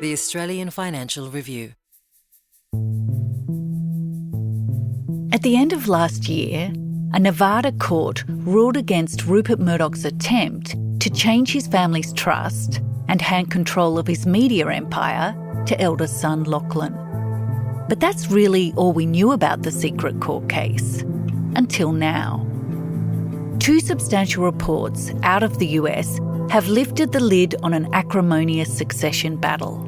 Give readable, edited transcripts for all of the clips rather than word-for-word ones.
The Australian Financial Review. At the end of last year, a Nevada court ruled against Rupert Murdoch's attempt to change his family's trust and hand control of his media empire to eldest son Lachlan. But that's really all we knew about the secret court case, until now. Two substantial reports out of the US have lifted the lid on an acrimonious succession battle.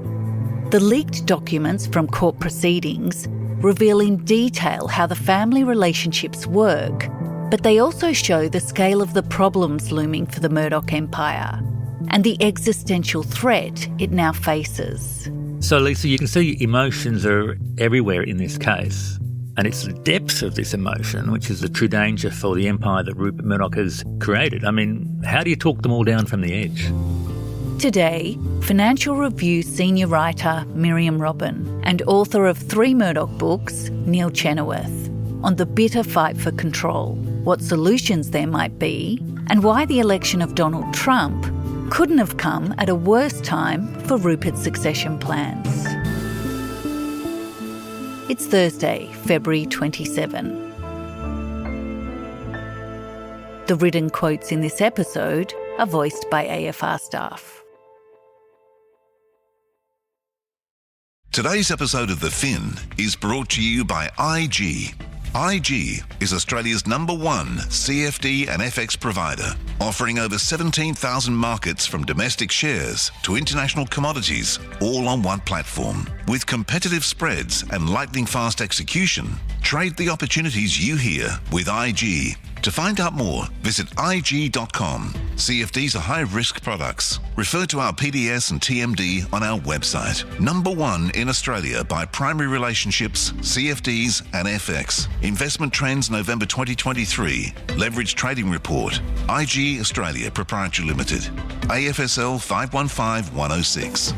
The leaked documents from court proceedings reveal in detail how the family relationships work, but they also show the scale of the problems looming for the Murdoch empire and the existential threat it now faces. So, Lisa, you can see emotions are everywhere in this case. And it's the depth of this emotion which is the true danger for the empire that Rupert Murdoch has created. I mean, how do you talk them all down from the edge? Today, Financial Review senior writer Miriam Robin and author of 3 Murdoch books, Neil Chenoweth, on the bitter fight for control, what solutions there might be, and why the election of Donald Trump couldn't have come at a worse time for Rupert's succession plans. It's Thursday, February 27. The written quotes in this episode are voiced by AFR staff. Today's episode of The Fin is brought to you by IG. IG is Australia's #1 CFD and FX provider, offering over 17,000 markets from domestic shares to international commodities, all on one platform. With competitive spreads and lightning-fast execution, trade the opportunities you hear with IG. To find out more, visit IG.com. CFDs are high-risk products. Refer to our PDS and TMD on our website. #1 in Australia by primary relationships, CFDs and FX. Investment trends November 2023. Leverage trading report. IG Australia Proprietary Limited. AFSL 515106.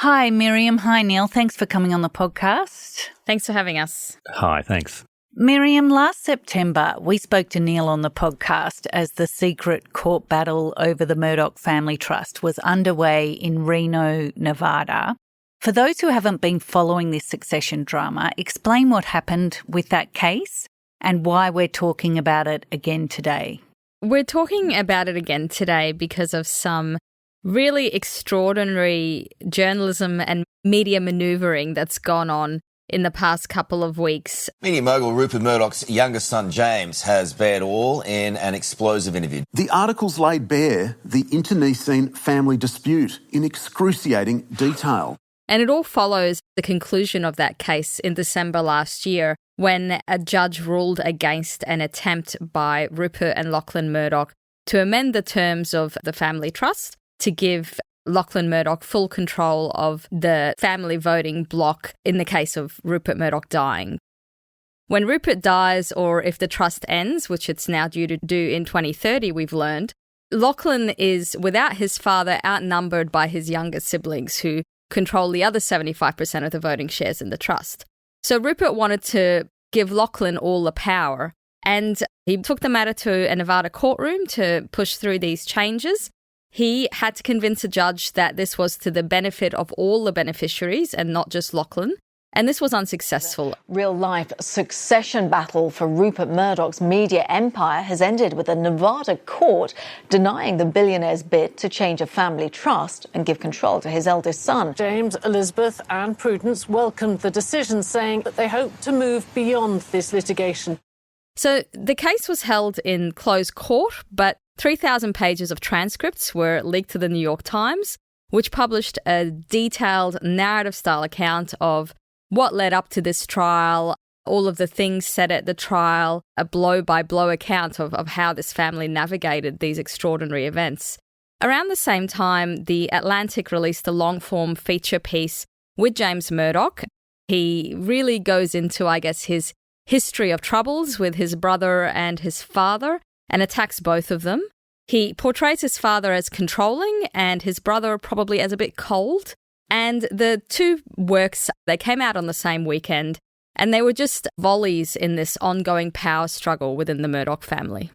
Hi, Miriam. Hi, Neil. Thanks for coming on the podcast. Thanks for having us. Hi, thanks. Miriam, last September, we spoke to Neil on the podcast as the secret court battle over the Murdoch family trust was underway in Reno, Nevada. For those who haven't been following this succession drama, explain what happened with that case and why we're talking about it again today. We're talking about it again today because of some really extraordinary journalism and media manoeuvring that's gone on in the past couple of weeks. Media mogul Rupert Murdoch's youngest son James has bared all in an explosive interview. The articles laid bare the internecine family dispute in excruciating detail. And it all follows the conclusion of that case in December last year when a judge ruled against an attempt by Rupert and Lachlan Murdoch to amend the terms of the family trust to give Lachlan Murdoch full control of the family voting bloc in the case of Rupert Murdoch dying. When Rupert dies, or if the trust ends, which it's now due to do in 2030, we've learned, Lachlan is, without his father, outnumbered by his younger siblings who control the other 75% of the voting shares in the trust. So Rupert wanted to give Lachlan all the power, and he took the matter to a Nevada courtroom to push through these changes. He had to convince a judge that this was to the benefit of all the beneficiaries and not just Lachlan, and this was unsuccessful. Real-life succession battle for Rupert Murdoch's media empire has ended with a Nevada court denying the billionaire's bid to change a family trust and give control to his eldest son. James, Elizabeth and Prudence welcomed the decision, saying that they hope to move beyond this litigation. So the case was held in closed court, but 3,000 pages of transcripts were leaked to the New York Times, which published a detailed narrative-style account of what led up to this trial, all of the things said at the trial, a blow-by-blow account of how this family navigated these extraordinary events. Around the same time, The Atlantic released a long-form feature piece with James Murdoch. He really goes into, I guess, his history of troubles with his brother and his father, and attacks both of them. He portrays his father as controlling and his brother probably as a bit cold. And the two works, they came out on the same weekend, and they were just volleys in this ongoing power struggle within the Murdoch family.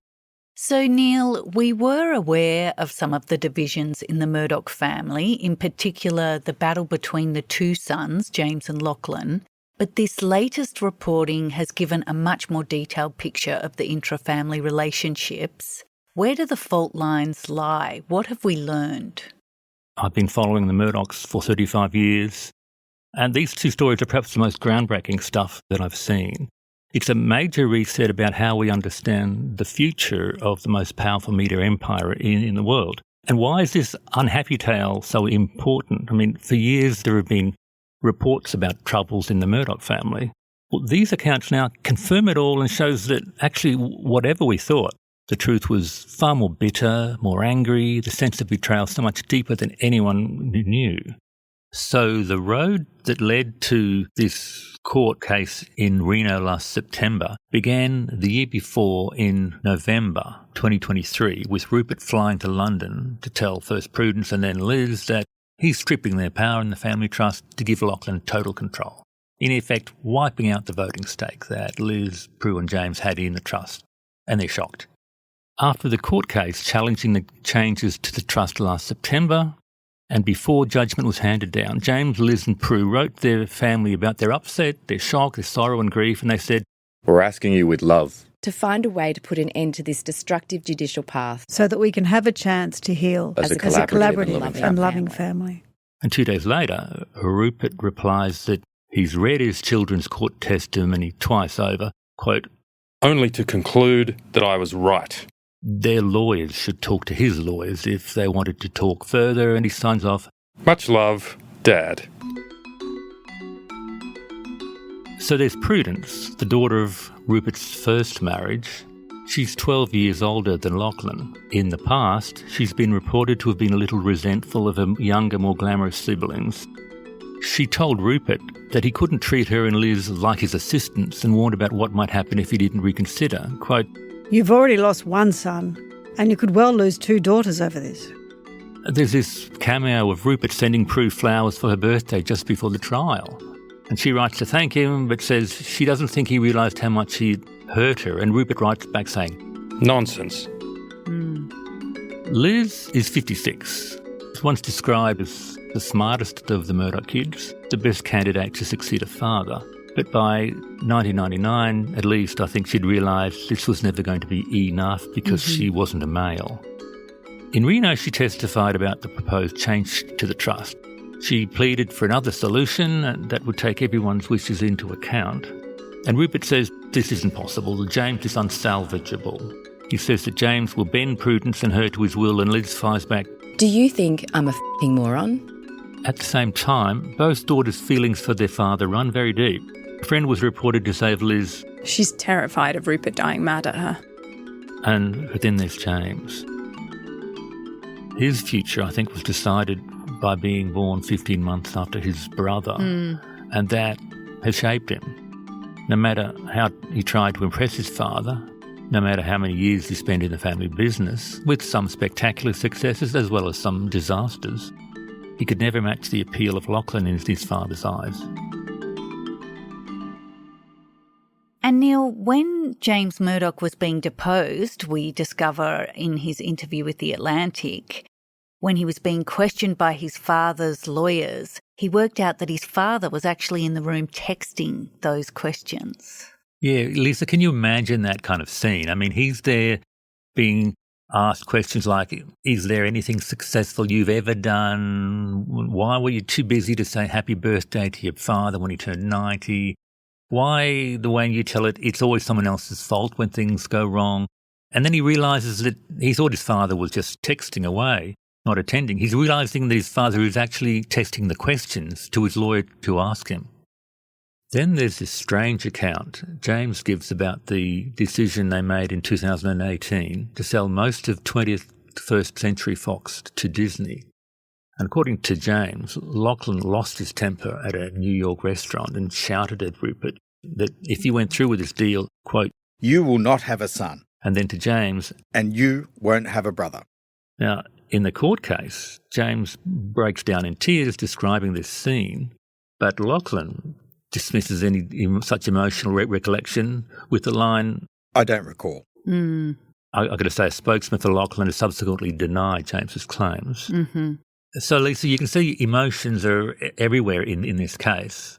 So, Neil, we were aware of some of the divisions in the Murdoch family, in particular the battle between the two sons, James and Lachlan, but this latest reporting has given a much more detailed picture of the intra-family relationships. Where do the fault lines lie? What have we learned? I've been following the Murdochs for 35 years, and these two stories are perhaps the most groundbreaking stuff that I've seen. It's a major reset about how we understand the future of the most powerful media empire in the world. And why is this unhappy tale so important? I mean, for years there have been reports about troubles in the Murdoch family. Well, these accounts now confirm it all and shows that actually whatever we thought, the truth was far more bitter, more angry, the sense of betrayal so much deeper than anyone knew. So the road that led to this court case in Reno last September began the year before in November 2023 with Rupert flying to London to tell first Prudence and then Liz that he's stripping their power in the family trust to give Lachlan total control, in effect wiping out the voting stake that Liz, Prue and James had in the trust. And they're shocked. After the court case challenging the changes to the trust last September, and before judgment was handed down, James, Liz and Prue wrote their family about their upset, their shock, their sorrow and grief, and they said, "We're asking you with love to find a way to put an end to this destructive judicial path so that we can have a chance to heal as a collaborative and loving family." And 2 days later, Rupert replies that he's read his children's court testimony twice over, quote, "Only to conclude that I was right. Their lawyers should talk to his lawyers if they wanted to talk further," and he signs off, Much love, Dad." So there's Prudence, the daughter of Rupert's first marriage. She's 12 years older than Lachlan. In the past, she's been reported to have been a little resentful of her younger, more glamorous siblings. She told Rupert that he couldn't treat her and Liz like his assistants and warned about what might happen if he didn't reconsider. Quote, "You've already lost one son, and you could well lose two daughters over this." there's this cameo of Rupert sending Prue flowers for her birthday just before the trial. And she writes to thank him, but says she doesn't think he realised how much he'd hurt her. And Rupert writes back saying, "Nonsense." Liz is 56. She's once described as the smartest of the Murdoch kids, the best candidate to succeed her father. But by 1999, at least, I think she'd realised this was never going to be enough because she wasn't a male. In Reno, she testified about the proposed change to the trust. She pleaded for another solution that would take everyone's wishes into account. And Rupert says this isn't possible. James is unsalvageable. He says that James will bend Prudence and her to his will, and Liz fires back, "Do you think I'm a f***ing moron?" At the same time, both daughters' feelings for their father run very deep. A friend was reported to say of Liz, "She's terrified of Rupert dying mad at her." And then there's James. His future, I think, was decided by being born 15 months after his brother, and that has shaped him. No matter how he tried to impress his father, no matter how many years he spent in the family business, with some spectacular successes as well as some disasters, he could never match the appeal of Lachlan in his father's eyes. And Neil, when James Murdoch was being deposed, we discover in his interview with The Atlantic, when he was being questioned by his father's lawyers, he worked out that his father was actually in the room texting those questions. Yeah, Lisa, can you imagine that kind of scene? I mean, he's there being asked questions like, is there anything successful you've ever done? Why were you too busy to say happy birthday to your father when he turned 90? Why, the way you tell it, it's always someone else's fault when things go wrong? And then he realises that he thought his father was just texting away, not attending. He's realising that his father is actually testing the questions to his lawyer to ask him. Then there's this strange account James gives about the decision they made in 2018 to sell most of 21st Century Fox to Disney. And according to James, Lachlan lost his temper at a New York restaurant and shouted at Rupert that if he went through with this deal, quote, "You will not have a son." And then to James, "And you won't have a brother." Now, in the court case, James breaks down in tears describing this scene, but Lachlan dismisses any such emotional recollection with the line, "I don't recall." I've got to say, a spokesman for Lachlan has subsequently denied James's claims. Mm-hmm. So, Lisa, you can see emotions are everywhere in this case.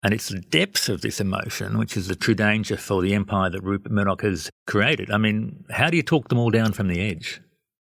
And it's the depths of this emotion, which is the true danger for the empire that Rupert Murdoch has created. I mean, how do you talk them all down from the edge?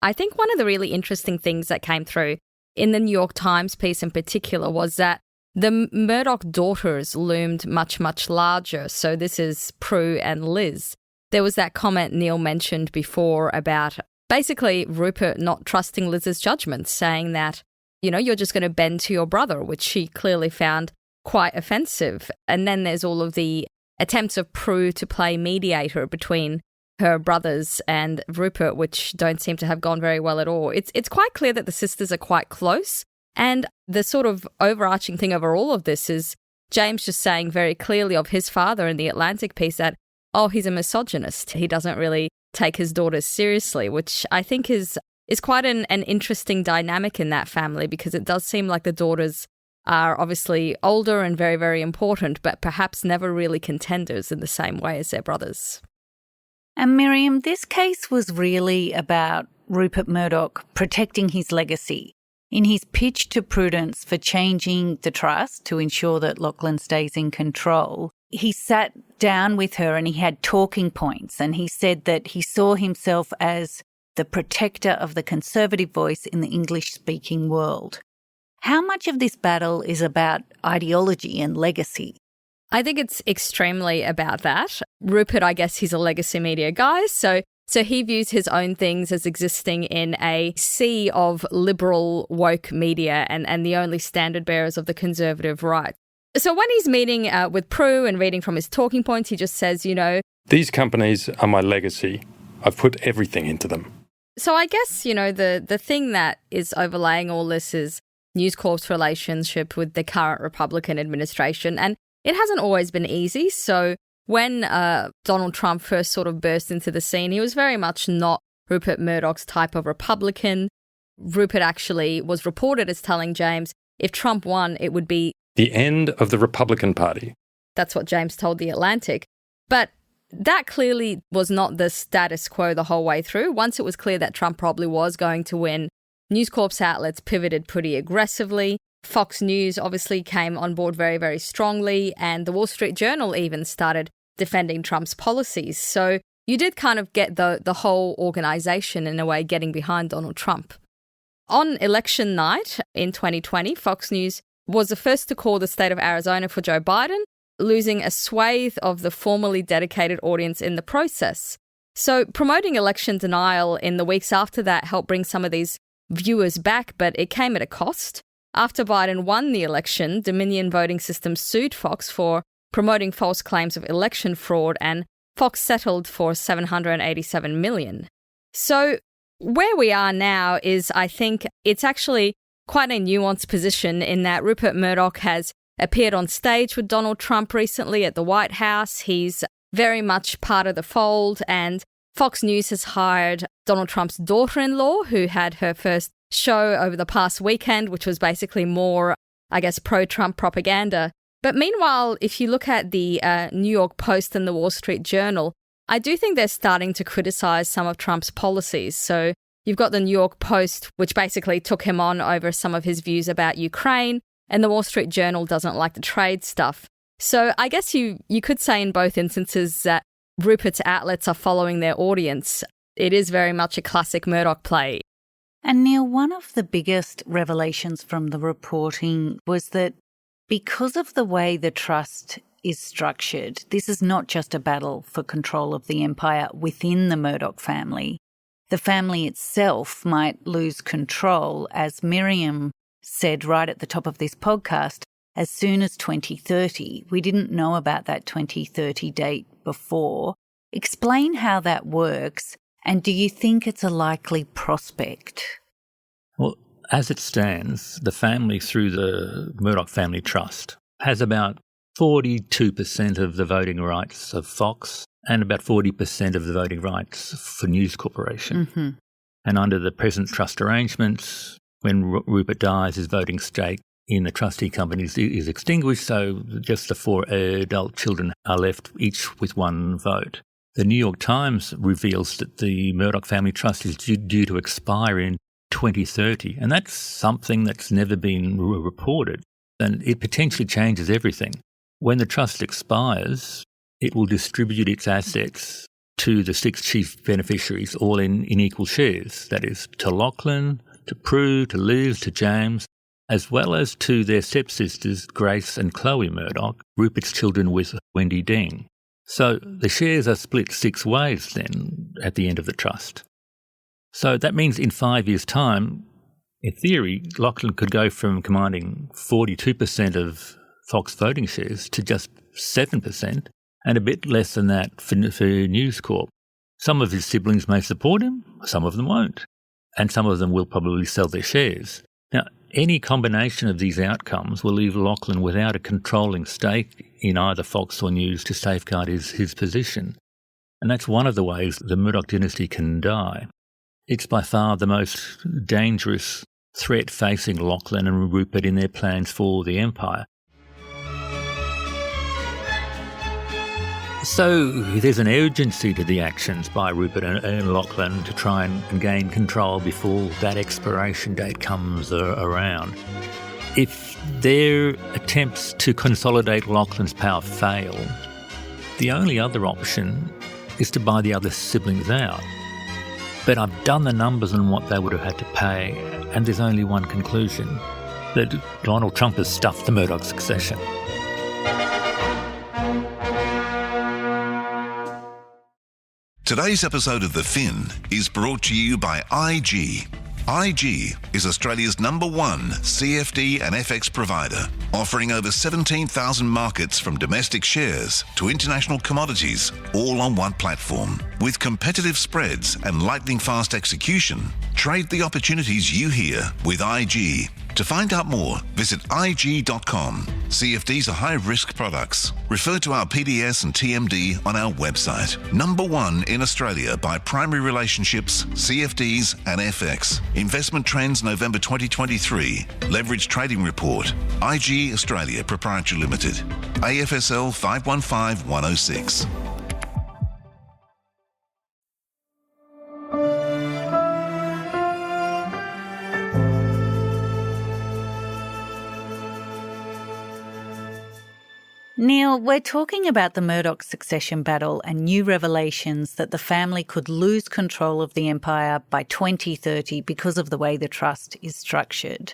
I think one of the really interesting things that came through in the New York Times piece in particular was that the Murdoch daughters loomed much, much larger. So this is Prue and Liz. There was that comment Neil mentioned before about basically Rupert not trusting Liz's judgment, saying that, you're just going to bend to your brother, which she clearly found quite offensive. And then there's all of the attempts of Prue to play mediator between her brothers and Rupert, which don't seem to have gone very well at all. It's quite clear that the sisters are quite close. And the sort of overarching thing over all of this is James just saying very clearly of his father in the Atlantic piece that, he's a misogynist. He doesn't really take his daughters seriously, which I think is quite an interesting dynamic in that family, because it does seem like the daughters are obviously older and very, very important, but perhaps never really contenders in the same way as their brothers. And Miriam, this case was really about Rupert Murdoch protecting his legacy. In his pitch to Prudence for changing the trust to ensure that Lachlan stays in control, he sat down with her and he had talking points, and he said that he saw himself as the protector of the conservative voice in the English-speaking world. How much of this battle is about ideology and legacy? I think it's extremely about that. Rupert, I guess he's a legacy media guy, so he views his own things as existing in a sea of liberal woke media and the only standard bearers of the conservative right. So when he's meeting with Prue and reading from his talking points, he just says, These companies are my legacy. I've put everything into them. So I guess, the thing that is overlaying all this is News Corp's relationship with the current Republican administration. And it hasn't always been easy. So when Donald Trump first sort of burst into the scene, he was very much not Rupert Murdoch's type of Republican. Rupert actually was reported as telling James if Trump won, it would be the end of the Republican Party. That's what James told The Atlantic. But that clearly was not the status quo the whole way through. Once it was clear that Trump probably was going to win, News Corp's outlets pivoted pretty aggressively. Fox News obviously came on board very, very strongly, and the Wall Street Journal even started defending Trump's policies. So you did kind of get the whole organisation, in a way, getting behind Donald Trump. On election night in 2020, Fox News was the first to call the state of Arizona for Joe Biden, losing a swathe of the formerly dedicated audience in the process. So promoting election denial in the weeks after that helped bring some of these viewers back, but it came at a cost. After Biden won the election, Dominion Voting Systems sued Fox for promoting false claims of election fraud, and Fox settled for $787 million. So where we are now is, I think, it's actually quite a nuanced position in that Rupert Murdoch has appeared on stage with Donald Trump recently at the White House. He's very much part of the fold, and Fox News has hired Donald Trump's daughter-in-law, who had her first show over the past weekend, which was basically more, I guess, pro-Trump propaganda. But meanwhile, if you look at the New York Post and the Wall Street Journal, I do think they're starting to criticize some of Trump's policies. So you've got the New York Post, which basically took him on over some of his views about Ukraine, and the Wall Street Journal doesn't like the trade stuff. So I guess you could say in both instances that Rupert's outlets are following their audience. It is very much a classic Murdoch play. And Neil, one of the biggest revelations from the reporting was that because of the way the trust is structured, this is not just a battle for control of the empire within the Murdoch family. The family itself might lose control, as Miriam said right at the top of this podcast, as soon as 2030. We didn't know about that 2030 date before. Explain how that works, and do you think it's a likely prospect? Well, as it stands, the family, through the Murdoch Family Trust, has about 42% of the voting rights of Fox and about 40% of the voting rights for News Corporation. Mm-hmm. And under the present trust arrangements, when Rupert dies, his voting stake in the trustee companies is extinguished, so just the 4 adult children are left, each with one vote. The New York Times reveals that the Murdoch family trust is due to expire in 2030, and that's something that's never been reported, and it potentially changes everything. When the trust expires, it will distribute its assets to the 6 chief beneficiaries, all in equal shares. That is, to Lachlan, to Prue, to Liz, to James, as well as to their stepsisters Grace and Chloe Murdoch, Rupert's children with Wendy Deng. So the shares are split 6 ways then at the end of the trust. So that means in 5 years' time, in theory, Lachlan could go from commanding 42% of Fox voting shares to just 7%, and a bit less than that for News Corp. Some of his siblings may support him, some of them won't, and some of them will probably sell their shares. Now, any combination of these outcomes will leave Lachlan without a controlling stake in either Fox or News to safeguard his position. And that's one of the ways the Murdoch dynasty can die. It's by far the most dangerous threat facing Lachlan and Rupert in their plans for the empire. So there's an urgency to the actions by Rupert and Lachlan to try and gain control before that expiration date comes around. If their attempts to consolidate Lachlan's power fail, the only other option is to buy the other siblings out. But I've done the numbers on what they would have had to pay, and there's only one conclusion, that Donald Trump has stuffed the Murdoch succession. Today's episode of The Fin is brought to you by IG. IG is Australia's #1 CFD and FX provider, offering over 17,000 markets from domestic shares to international commodities, all on one platform. With competitive spreads and lightning-fast execution, trade the opportunities you hear with IG. To find out more, visit IG.com. CFDs are high-risk products. Refer to our PDS and TMD on our website. #1 in Australia by primary relationships, CFDs and FX. Investment Trends November 2023. Leverage Trading Report. IG Australia Proprietary Limited. AFSL 515106. Neil, we're talking about the Murdoch succession battle and new revelations that the family could lose control of the empire by 2030 because of the way the trust is structured.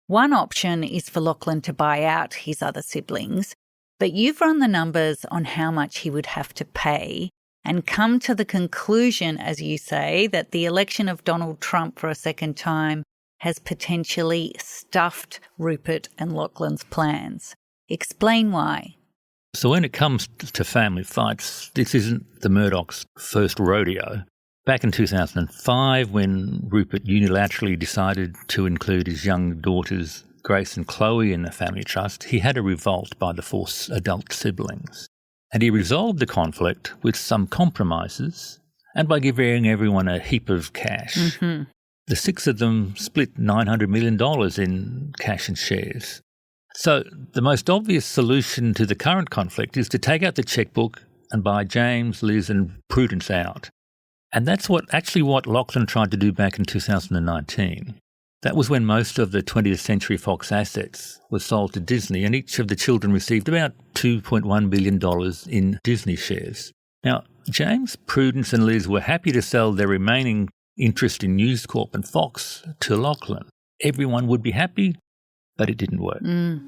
One option is for Lachlan to buy out his other siblings, but you've run the numbers on how much he would have to pay and come to the conclusion, as you say, that the election of Donald Trump for a second time has potentially stuffed Rupert and Lachlan's plans. Explain why. So when it comes to family fights, this isn't the Murdochs' first rodeo. Back in 2005, when Rupert unilaterally decided to include his young daughters, Grace and Chloe, in the family trust, he had a revolt by the 4 adult siblings. And he resolved the conflict with some compromises and by giving everyone a heap of cash. Mm-hmm. The 6 of them split $900 million in cash and shares. So the most obvious solution to the current conflict is to take out the checkbook and buy James, Liz and Prudence out. And that's what Lachlan tried to do back in 2019. That was when most of the 20th Century Fox assets were sold to Disney, and each of the children received about $2.1 billion in Disney shares. Now, James, Prudence and Liz were happy to sell their remaining interest in News Corp and Fox to Lachlan. Everyone would be happy, but it didn't work. Now,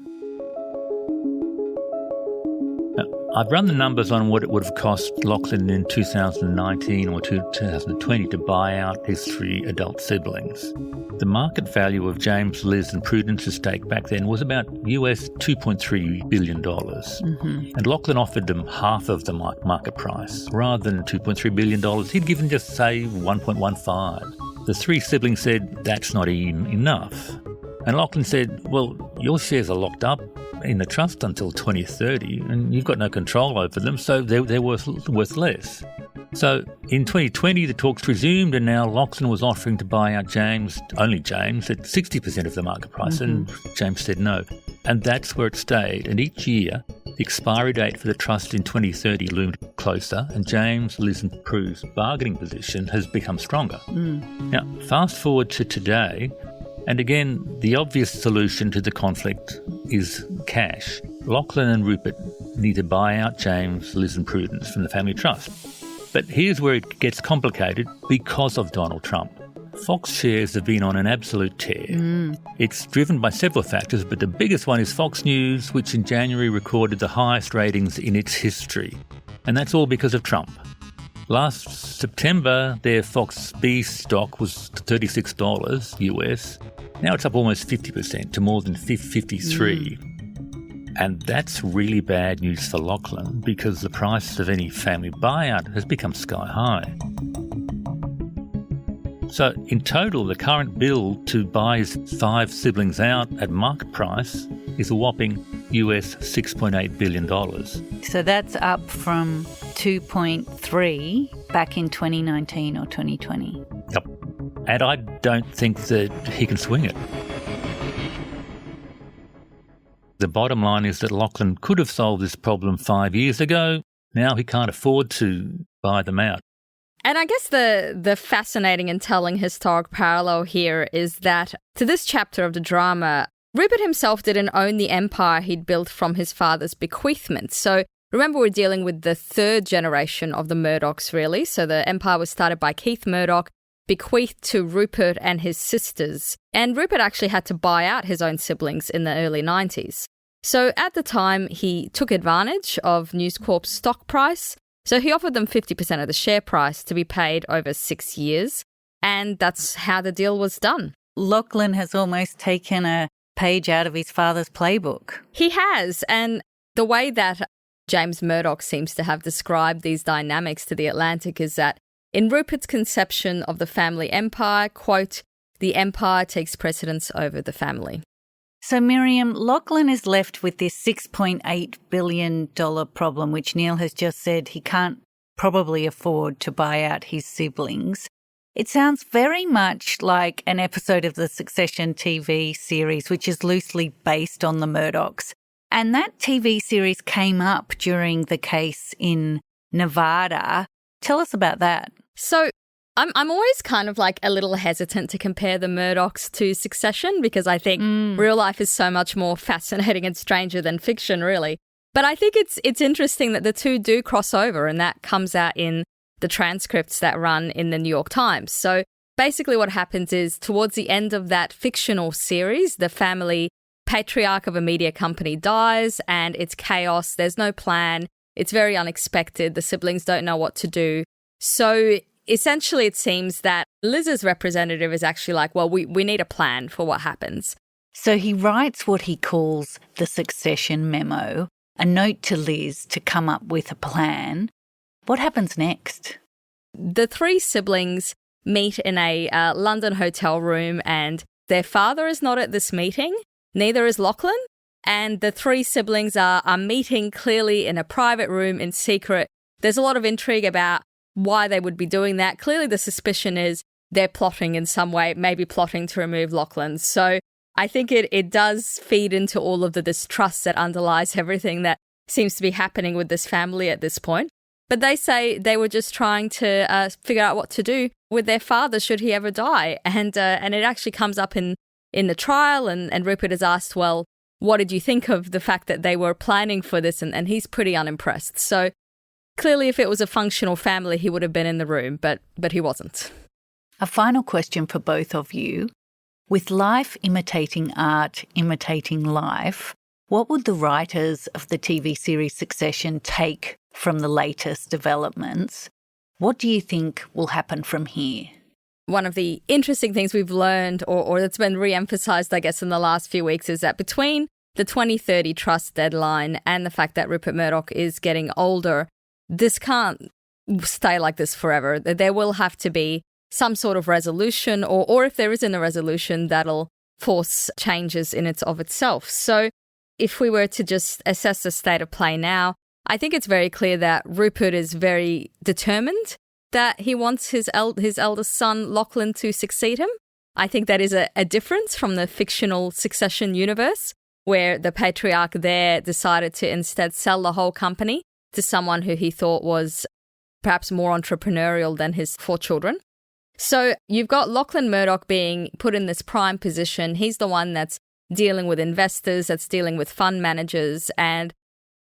I've run the numbers on what it would have cost Lachlan in 2019 or 2020 to buy out his 3 adult siblings. The market value of James, Liz and Prudence's stake back then was about US $2.3 billion. Mm-hmm. And Lachlan offered them half of the market price. Rather than $2.3 billion, he'd given just, say, 1.15. The 3 siblings said, that's not enough. And Lachlan said, well, your shares are locked up in the trust until 2030 and you've got no control over them, so they're worth less. So in 2020, the talks resumed and now Lachlan was offering to buy out James, only James, at 60% of the market price, and James said no. And that's where it stayed. And each year, The expiry date for the trust in 2030 loomed closer, and James, Liz and Prue's bargaining position has become stronger. Now, fast forward to today, and again, the obvious solution to the conflict is cash. Lachlan and Rupert need to buy out James, Liz and Prudence from the family trust. But here's where it gets complicated because of Donald Trump. Fox shares have been on an absolute tear. It's driven by several factors, but the biggest one is Fox News, which in January recorded the highest ratings in its history. And that's all because of Trump. Last September, their Fox B stock was $36 US. Now it's up almost 50% to more than 53. And that's really bad news for Lachlan because the price of any family buyout has become sky high. So in total, the current bill to buy his 5 siblings out at market price is a whopping US $6.8 billion. So that's up from 2.3 back in 2019 or 2020. Yep. And I don't think that he can swing it. The bottom line is that Lachlan could have solved this problem 5 years ago. Now he can't afford to buy them out. And I guess the fascinating and telling historic parallel here is that to this chapter of the drama, Rupert himself didn't own the empire he'd built from his father's bequeathment. So remember, we're dealing with the third generation of the Murdochs, really. So the empire was started by Keith Murdoch, bequeathed to Rupert and his sisters. And Rupert actually had to buy out his own siblings in the early 90s. So at the time, he took advantage of News Corp's stock price. So he offered them 50% of the share price to be paid over 6 years, and that's how the deal was done. Lachlan has almost taken a page out of his father's playbook. He has, and the way that James Murdoch seems to have described these dynamics to The Atlantic is that in Rupert's conception of the family empire, quote, the empire takes precedence over the family. So, Miriam, Lachlan is left with this $6.8 billion problem, which Neil has just said he can't probably afford to buy out his siblings. It sounds very much like an episode of the Succession TV series, which is loosely based on the Murdochs. And that TV series came up during the case in Nevada. Tell us about that. So I'm always kind of like a little hesitant to compare the Murdochs to Succession because I think real life is so much more fascinating and stranger than fiction, really. But I think it's interesting that the two do cross over, and that comes out in the transcripts that run in the New York Times. So basically what happens is towards the end of that fictional series, the family patriarch of a media company dies and it's chaos. There's no plan. It's very unexpected. The siblings don't know what to do. So essentially, it seems that Liz's representative is actually like, well, we need a plan for what happens. So he writes what he calls the succession memo, a note to Liz to come up with a plan. What happens next? The 3 siblings meet in a London hotel room, and their father is not at this meeting. Neither is Lachlan. And the 3 siblings are meeting clearly in a private room in secret. There's a lot of intrigue about why they would be doing that. Clearly the suspicion is they're plotting in some way, maybe plotting to remove Lachlan. So I think it does feed into all of the distrust that underlies everything that seems to be happening with this family at this point. But they say they were just trying to figure out what to do with their father should he ever die. And it actually comes up in the trial, and Rupert is asked, well, what did you think of the fact that they were planning for this? And he's pretty unimpressed. So clearly, if it was a functional family, he would have been in the room, but he wasn't. A final question for both of you. With life imitating art, imitating life, what would the writers of the TV series Succession take from the latest developments? What do you think will happen from here? One of the interesting things we've learned, or that's been re-emphasised, I guess, in the last few weeks, is that between the 2030 trust deadline and the fact that Rupert Murdoch is getting older, this can't stay like this forever. There will have to be some sort of resolution, or if there isn't a resolution, that'll force changes in of itself. So if we were to just assess the state of play now, I think it's very clear that Rupert is very determined that he wants his eldest son, Lachlan, to succeed him. I think that is a difference from the fictional Succession universe. where the patriarch there decided to instead sell the whole company to someone who he thought was perhaps more entrepreneurial than his 4 children. So you've got Lachlan Murdoch being put in this prime position. He's the one that's dealing with investors, that's dealing with fund managers. And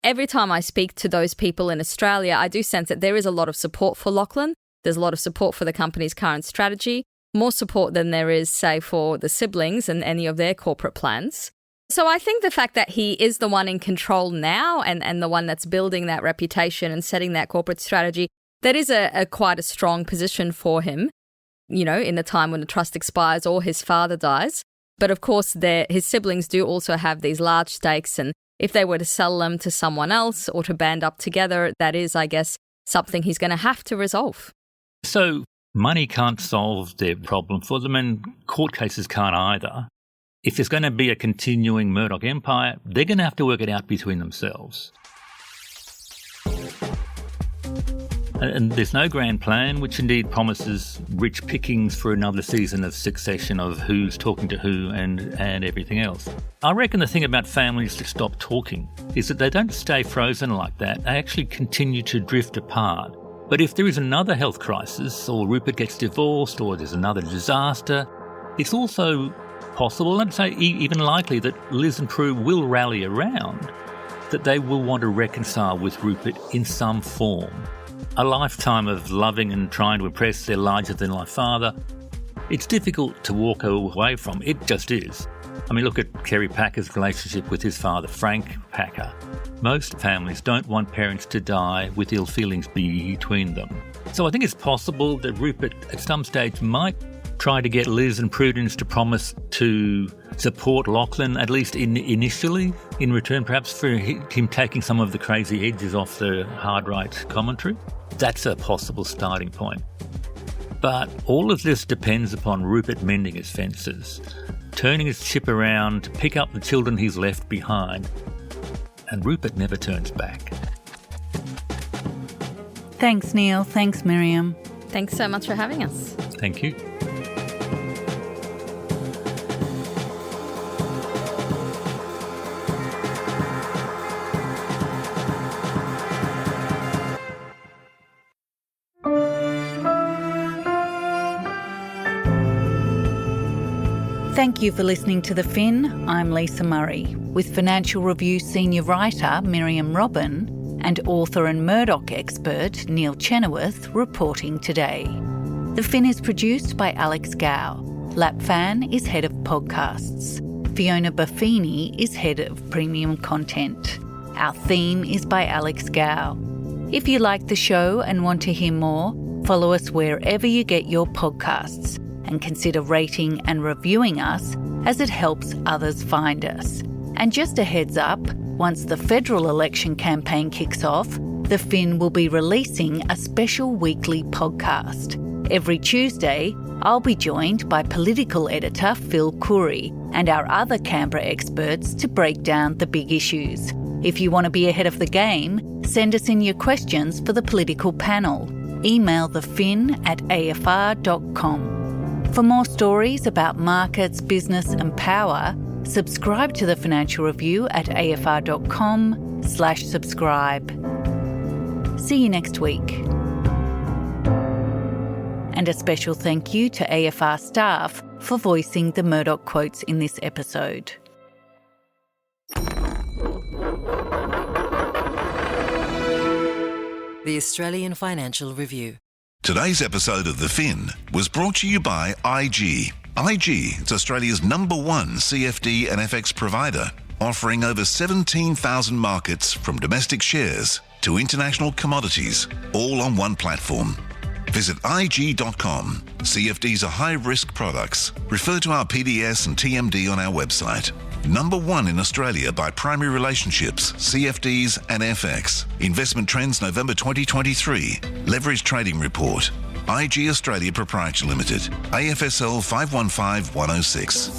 every time I speak to those people in Australia, I do sense that there is a lot of support for Lachlan. There's a lot of support for the company's current strategy, more support than there is, say, for the siblings and any of their corporate plans. So I think the fact that he is the one in control now and the one that's building that reputation and setting that corporate strategy, that is quite a strong position for him, you know, in the time when the trust expires or his father dies. But of course, his siblings do also have these large stakes, and if they were to sell them to someone else or to band up together, that is, I guess, something he's going to have to resolve. So money can't solve their problem for them, and court cases can't either. If there's going to be a continuing Murdoch empire, they're going to have to work it out between themselves. And there's no grand plan, which indeed promises rich pickings for another season of Succession of who's talking to who and everything else. I reckon the thing about families that stop talking is that they don't stay frozen like that. They actually continue to drift apart. But if there is another health crisis, or Rupert gets divorced, or there's another disaster, it's also possible, I'd say even likely, that Liz and Prue will rally around, that they will want to reconcile with Rupert in some form. A lifetime of loving and trying to impress their larger-than-life father, it's difficult to walk away from. It just is. I mean, look at Kerry Packer's relationship with his father, Frank Packer. Most families don't want parents to die with ill feelings between them. So I think it's possible that Rupert at some stage might try to get Liz and Prudence to promise to support Lachlan, at least initially, in return perhaps for him taking some of the crazy edges off the hard right commentary. That's a possible starting point. But all of this depends upon Rupert mending his fences, turning his ship around to pick up the children he's left behind. And Rupert never turns back. Thanks, Neil. Thanks, Miriam. Thanks so much for having us. Thank you. Thank you for listening to The Fin. I'm Lisa Murray, with Financial Review senior writer Miriam Robin and author and Murdoch expert Neil Chenoweth reporting today. The Fin is produced by Alex Gow. Lap Fan is head of podcasts. Fiona Buffini is head of premium content. Our theme is by Alex Gow. If you like the show and want to hear more, follow us wherever you get your podcasts, and consider rating and reviewing us as it helps others find us. And just a heads up, once the federal election campaign kicks off, The Fin will be releasing a special weekly podcast. Every Tuesday, I'll be joined by political editor Phil Curry and our other Canberra experts to break down the big issues. If you want to be ahead of the game, send us in your questions for the political panel. Email thefin@afr.com. For more stories about markets, business and power, subscribe to the Financial Review at afr.com/subscribe. See you next week. And a special thank you to AFR staff for voicing the Murdoch quotes in this episode. The Australian Financial Review. Today's episode of The Fin was brought to you by IG. IG is Australia's #1 CFD and FX provider, offering over 17,000 markets from domestic shares to international commodities, all on one platform. Visit IG.com. CFDs are high-risk products. Refer to our PDS and TMD on our website. #1 in Australia by primary relationships, CFDs and FX. Investment trends November 2023. Leverage trading report. IG Australia Proprietary Limited. AFSL 515106.